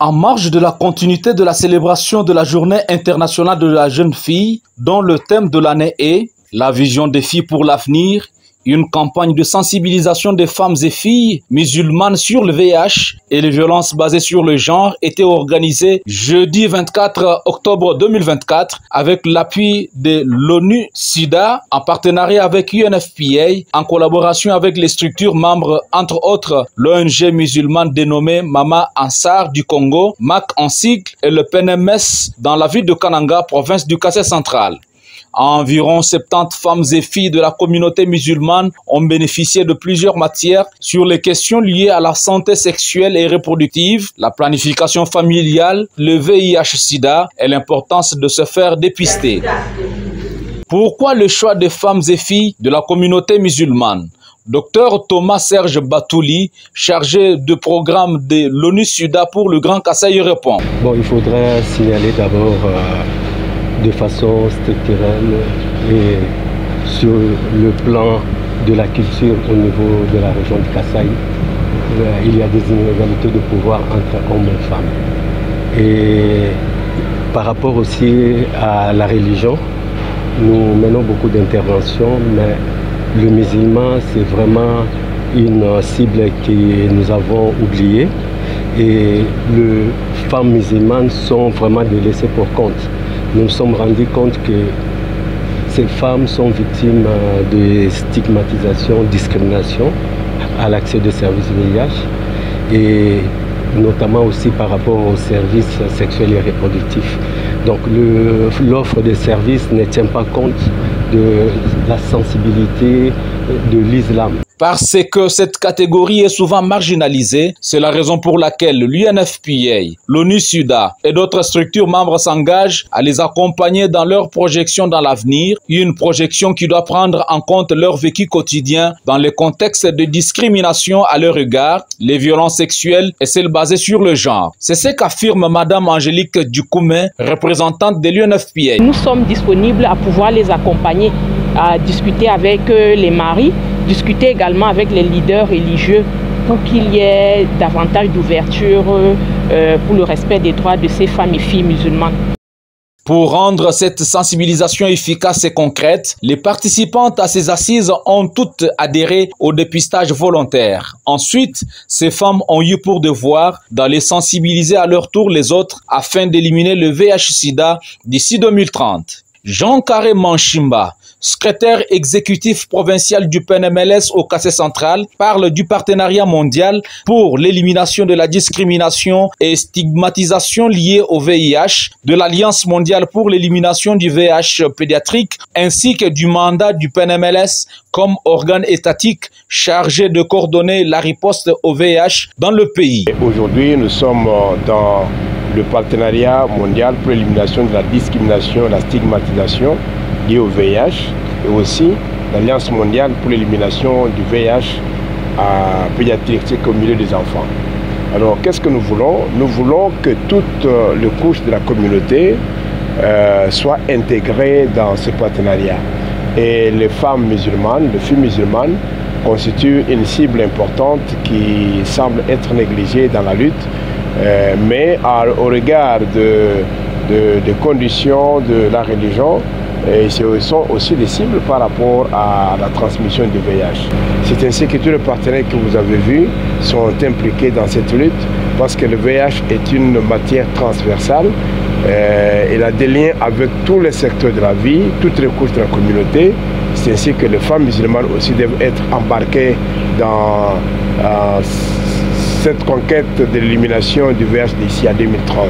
En marge de la continuité de la célébration de la Journée internationale de la jeune fille, dont le thème de l'année est « La vision des filles pour l'avenir », une campagne de sensibilisation des femmes et filles musulmanes sur le VIH et les violences basées sur le genre était organisée jeudi 24 octobre 2024 avec l'appui de l'ONU-SIDA en partenariat avec UNFPA en collaboration avec les structures membres, entre autres l'ONG musulmane dénommée Mama Ansar du Congo, MAC en sigle, et le PNMS dans la ville de Kananga, province du Kassai central. Environ 70 femmes et filles de la communauté musulmane ont bénéficié de plusieurs matières sur les questions liées à la santé sexuelle et reproductive, la planification familiale, le VIH-Sida et l'importance de se faire dépister. Pourquoi le choix des femmes et filles de la communauté musulmane? Docteur Thomas Serge Batouli, chargé de programme de l'ONU-SIDA pour le Grand Kassai, répond. Bon, il faudrait signaler d'abord de façon structurelle et sur le plan de la culture au niveau de la région du Kassai, il y a des inégalités de pouvoir entre hommes et femmes. Et par rapport aussi à la religion, nous menons beaucoup d'interventions, mais le musulman, c'est vraiment une cible que nous avons oubliée. Et les femmes musulmanes sont vraiment délaissées pour compte. Nous nous sommes rendus compte que ces femmes sont victimes de stigmatisation, discrimination à l'accès des services VIH et notamment aussi par rapport aux services sexuels et reproductifs. Donc l'offre de services ne tient pas compte de la sensibilité de l'islam. Parce que cette catégorie est souvent marginalisée, c'est la raison pour laquelle l'UNFPA, l'ONU-SIDA et d'autres structures membres s'engagent à les accompagner dans leur projection dans l'avenir, une projection qui doit prendre en compte leur vécu quotidien dans le contexte de discrimination à leur égard, les violences sexuelles et celles basées sur le genre. C'est ce qu'affirme Madame Angélique Dukoumé, représentante de l'UNFPA. Nous sommes disponibles à pouvoir les accompagner, à discuter avec les maris, discuter également avec les leaders religieux pour qu'il y ait davantage d'ouverture pour le respect des droits de ces femmes et filles musulmanes. Pour rendre cette sensibilisation efficace et concrète, les participantes à ces assises ont toutes adhéré au dépistage volontaire. Ensuite, ces femmes ont eu pour devoir d'aller sensibiliser à leur tour les autres afin d'éliminer le VIH-Sida d'ici 2030. Jean Carré Manchimba, secrétaire exécutif provincial du PNMLS au Kassai central, parle du partenariat mondial pour l'élimination de la discrimination et stigmatisation liée au VIH, de l'Alliance mondiale pour l'élimination du VIH pédiatrique, ainsi que du mandat du PNMLS comme organe étatique chargé de coordonner la riposte au VIH dans le pays. Aujourd'hui, nous sommes dans le partenariat mondial pour l'élimination de la discrimination et la stigmatisation liée au VIH et aussi l'Alliance mondiale pour l'élimination du VIH à pédiatrie au milieu des enfants. Alors qu'est-ce que nous voulons? Nous voulons que toutes les couches de la communauté soient intégrées dans ce partenariat. Et les femmes musulmanes, les filles musulmanes constituent une cible importante qui semble être négligée dans la lutte. Mais au regard des conditions de la religion, ce sont aussi des cibles par rapport à la transmission du VIH. C'est ainsi que tous les partenaires que vous avez vus sont impliqués dans cette lutte parce que le VIH est une matière transversale. Il a des liens avec tous les secteurs de la vie, toutes les couches de la communauté. C'est ainsi que les femmes musulmanes aussi doivent être embarquées dans cette conquête de l'élimination du VIH d'ici à 2030.